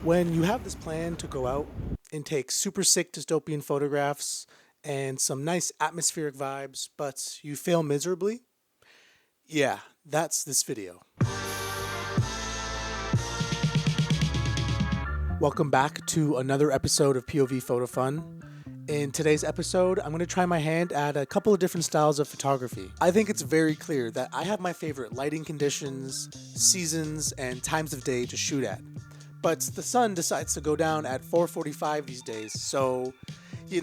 When you have this plan to go out and take super sick dystopian photographs and some nice atmospheric vibes, but you fail miserably, yeah, that's this video. Welcome back to another episode of POV Photo Fun. In today's episode, I'm going to try my hand at a couple of different styles of photography. I think it's very clear that I have my favorite lighting conditions, seasons, and times of day to shoot at. But the sun decides to go down at 4:45 these days, so, you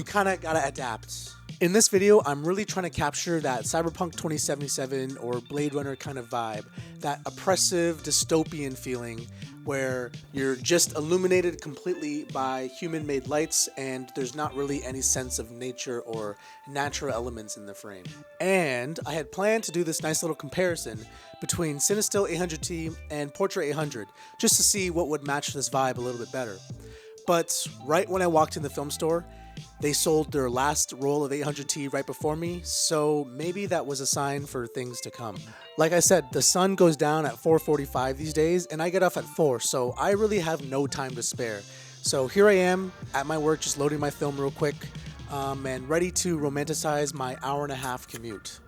kind of gotta adapt. In this video, I'm really trying to capture that Cyberpunk 2077 or Blade Runner kind of vibe, that oppressive dystopian feeling where you're just illuminated completely by human-made lights and there's not really any sense of nature or natural elements in the frame. And I had planned to do this nice little comparison between Cinestill 800T and Portrait 800 just to see what would match this vibe a little bit better. But right when I walked in the film store, they sold their last roll of 800T right before me, so maybe that was a sign for things to come. Like I said, the sun goes down at 4:45 these days, and I get off at 4, so I really have no time to spare. So here I am at my work, just loading my film real quick, and ready to romanticize my hour-and-a-half commute.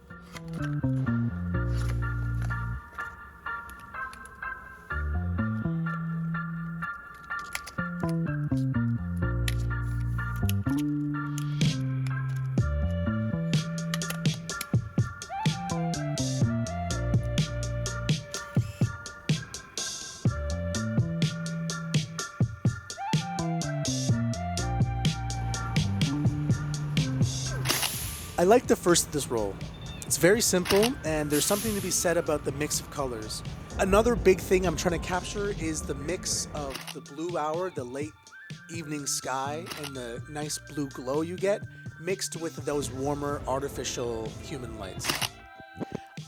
I like the first of this roll. It's very simple, and there's something to be said about the mix of colors. Another big thing I'm trying to capture is the mix of the blue hour, the late evening sky, and the nice blue glow you get, mixed with those warmer artificial human lights.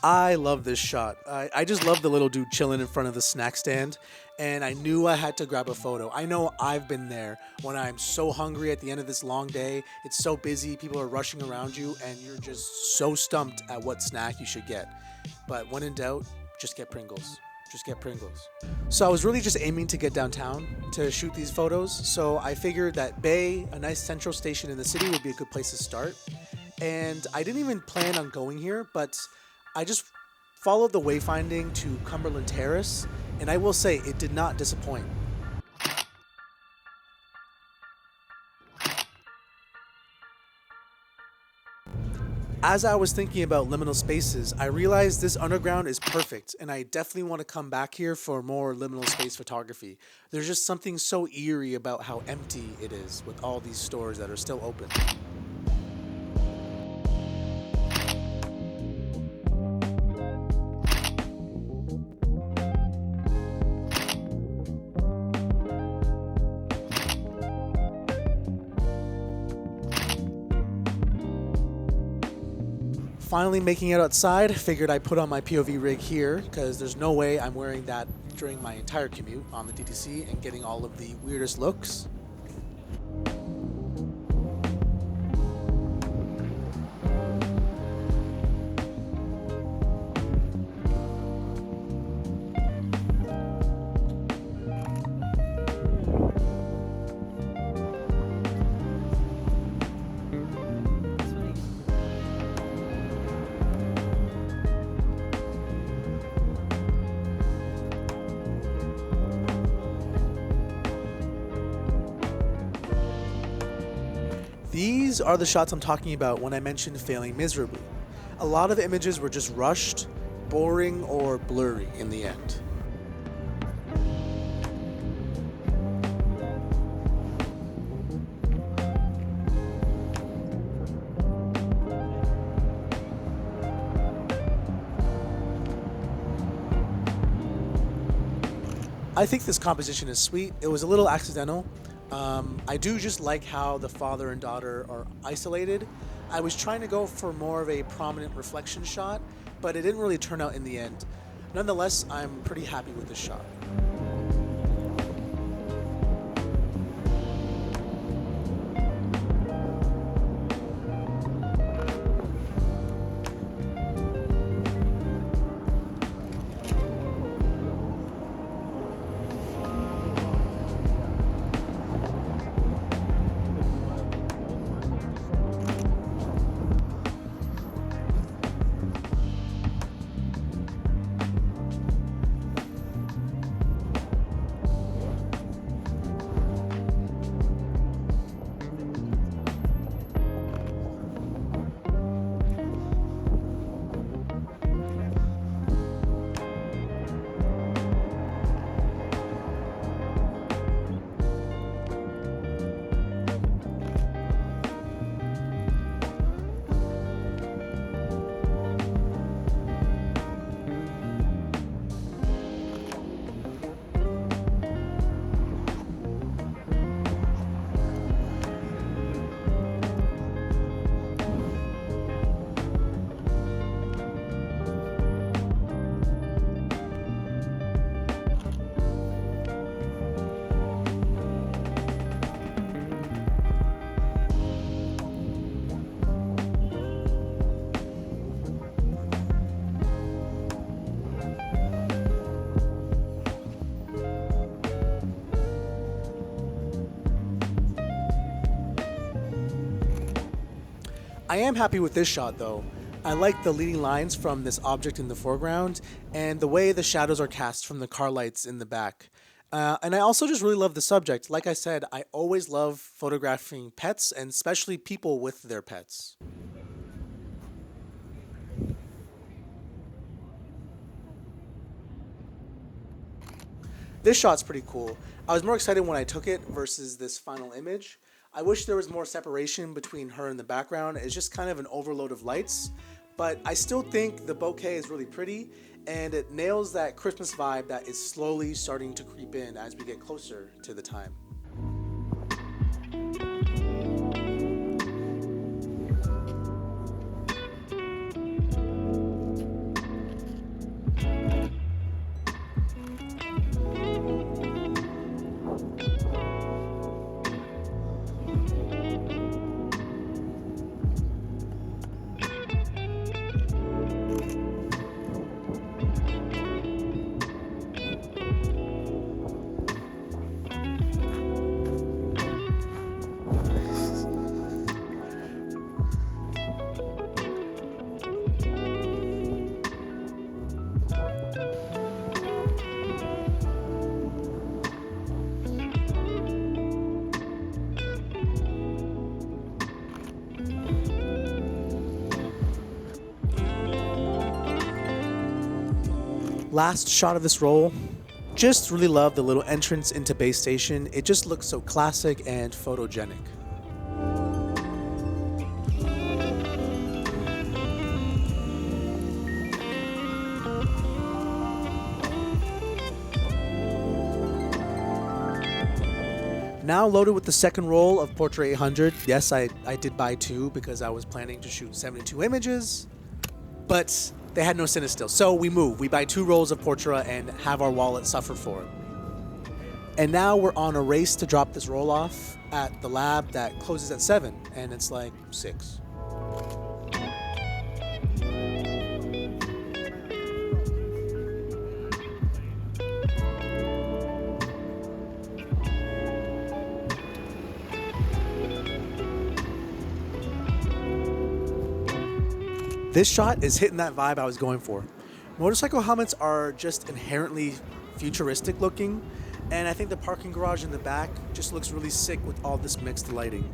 I love this shot. I just love the little dude chilling in front of the snack stand, and I knew I had to grab a photo. I know I've been there when I'm so hungry at the end of this long day, it's so busy, people are rushing around you, and you're just so stumped at what snack you should get. But when in doubt, just get Pringles. Just get Pringles. So I was really just aiming to get downtown to shoot these photos, so I figured that Bay, a nice central station in the city, would be a good place to start. And I didn't even plan on going here, but I just followed the wayfinding to Cumberland Terrace, and I will say it did not disappoint. As I was thinking about liminal spaces, I realized this underground is perfect, and I definitely want to come back here for more liminal space photography. There's just something so eerie about how empty it is with all these stores that are still open. Finally making it outside, figured I'd put on my POV rig here because there's no way I'm wearing that during my entire commute on the DTC and getting all of the weirdest looks. These are the shots I'm talking about when I mentioned failing miserably. A lot of images were just rushed, boring, or blurry in the end. I think this composition is sweet. It was a little accidental. I do just like how the father and daughter are isolated. I was trying to go for more of a prominent reflection shot, but it didn't really turn out in the end. Nonetheless, I'm pretty happy with this shot. I am happy with this shot though. I like the leading lines from this object in the foreground and the way the shadows are cast from the car lights in the back. And I also just really love the subject. Like I said, I always love photographing pets and especially people with their pets. This shot's pretty cool. I was more excited when I took it versus this final image. I wish there was more separation between her and the background. It's just kind of an overload of lights, but I still think the bouquet is really pretty and it nails that Christmas vibe that is slowly starting to creep in as we get closer to the time. Last shot of this roll. Just really love the little entrance into base station. It just looks so classic and photogenic. Now loaded with the second roll of Portrait 800. Yes, I did buy two because I was planning to shoot 72 images, but they had no Cinestill. So we move. We buy two rolls of Portra and have our wallet suffer for it. And now we're on a race to drop this roll off at the lab that closes at 7, and it's like 6. This shot is hitting that vibe I was going for. Motorcycle helmets are just inherently futuristic looking, and I think the parking garage in the back just looks really sick with all this mixed lighting.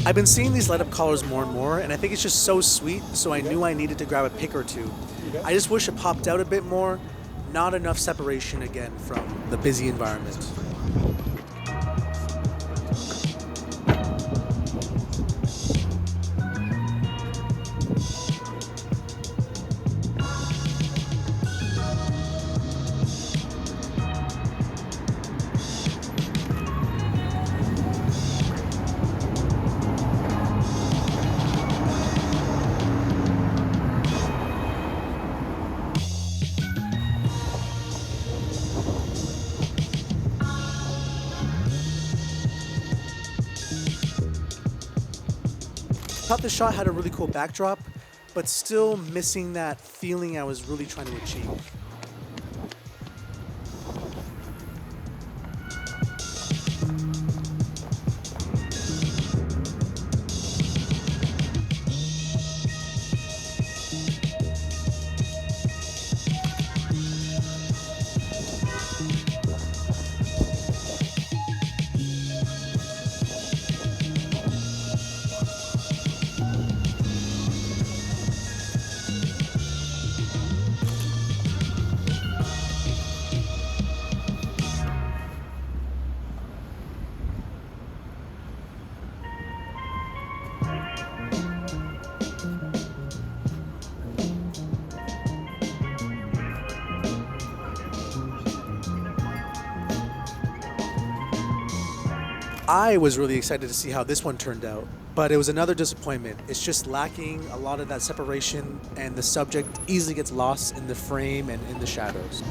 I've been seeing these light up collars more and more, and I think it's just so sweet, so I knew I needed to grab a pick or two. I just wish it popped out a bit more, not enough separation again from the busy environment. thought the shot had a really cool backdrop, but still missing that feeling I was really trying to achieve. I was really excited to see how this one turned out, but it was another disappointment. It's just lacking a lot of that separation, and the subject easily gets lost in the frame and in the shadows.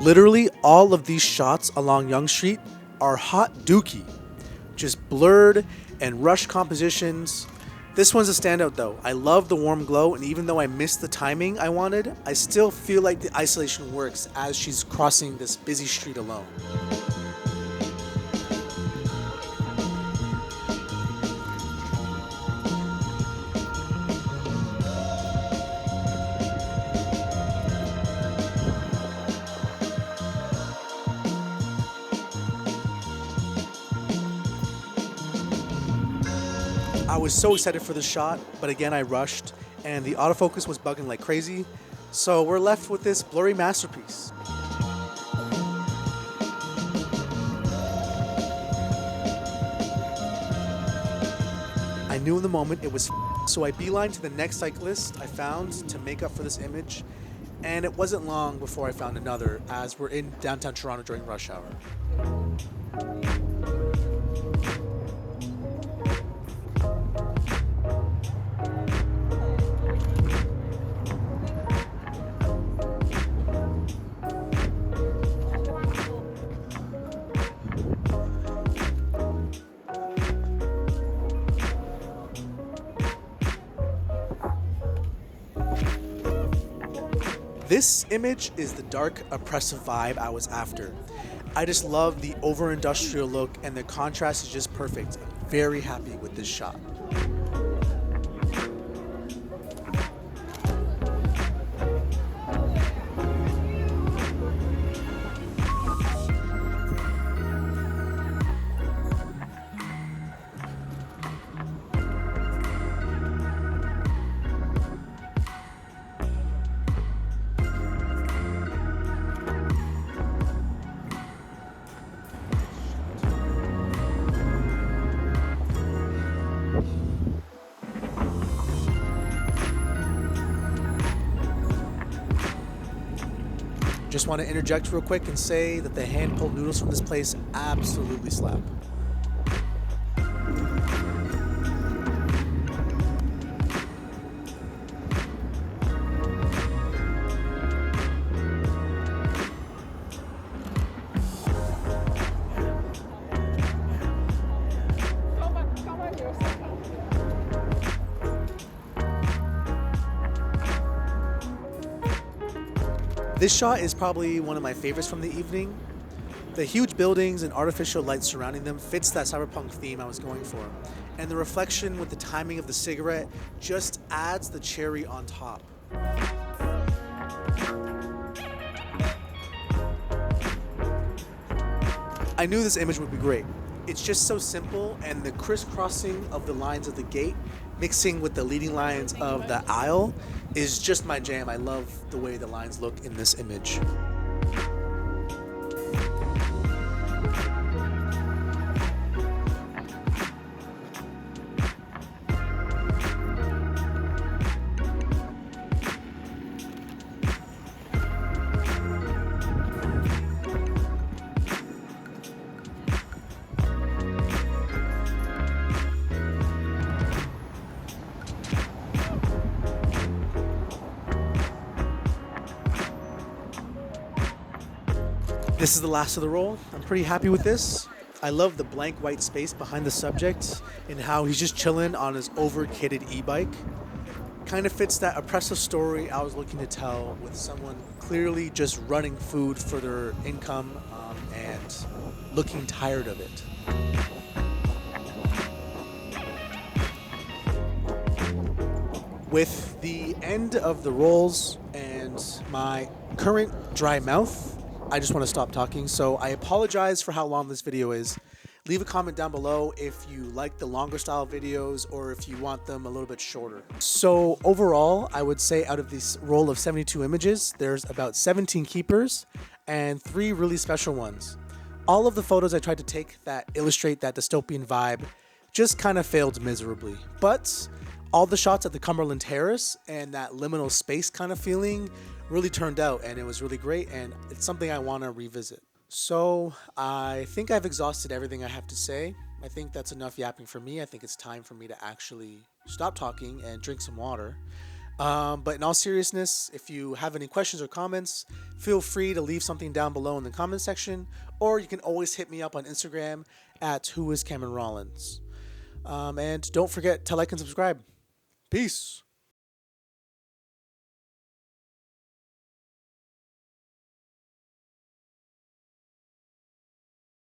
Literally, all of these shots along Yonge Street are hot dookie. Just blurred and rushed compositions. This one's a standout though. I love the warm glow, and even though I missed the timing I wanted, I still feel like the isolation works as she's crossing this busy street alone. I was so excited for the shot, but again I rushed, and the autofocus was bugging like crazy, so we're left with this blurry masterpiece. I knew in the moment it was so I beelined to the next cyclist I found to make up for this image, and it wasn't long before I found another, as we're in downtown Toronto during rush hour. This image is the dark, oppressive vibe I was after. I just love the over-industrial look, and the contrast is just perfect. I'm very happy with this shot. Just want to interject real quick and say that the hand-pulled noodles from this place absolutely slap. This shot is probably one of my favorites from the evening. The huge buildings and artificial lights surrounding them fits that cyberpunk theme I was going for. And the reflection with the timing of the cigarette just adds the cherry on top. I knew this image would be great. It's just so simple, and the crisscrossing of the lines of the gate mixing with the leading lines of the aisle is just my jam. I love the way the lines look in this image. This is the last of the roll. I'm pretty happy with this. I love the blank white space behind the subject and how he's just chilling on his over-kitted e-bike. Kind of fits that oppressive story I was looking to tell with someone clearly just running food for their income and looking tired of it. With the end of the rolls and my current dry mouth, I just want to stop talking, so I apologize for how long this video is. Leave a comment down below if you like the longer style videos or if you want them a little bit shorter. So overall, I would say out of this roll of 72 images, there's about 17 keepers and 3 really special ones. All of the photos I tried to take that illustrate that dystopian vibe just kind of failed miserably. But all the shots at the Cumberland Terrace and that liminal space kind of feeling really turned out, and it was really great, and it's something I want to revisit. So I think I've exhausted everything I have to say. I think that's enough yapping for me. I think it's time for me to actually stop talking and drink some water. But in all seriousness, if you have any questions or comments, feel free to leave something down below in the comment section, or you can always hit me up on Instagram at whoiscameronrollins. And don't forget to like and subscribe. Peace.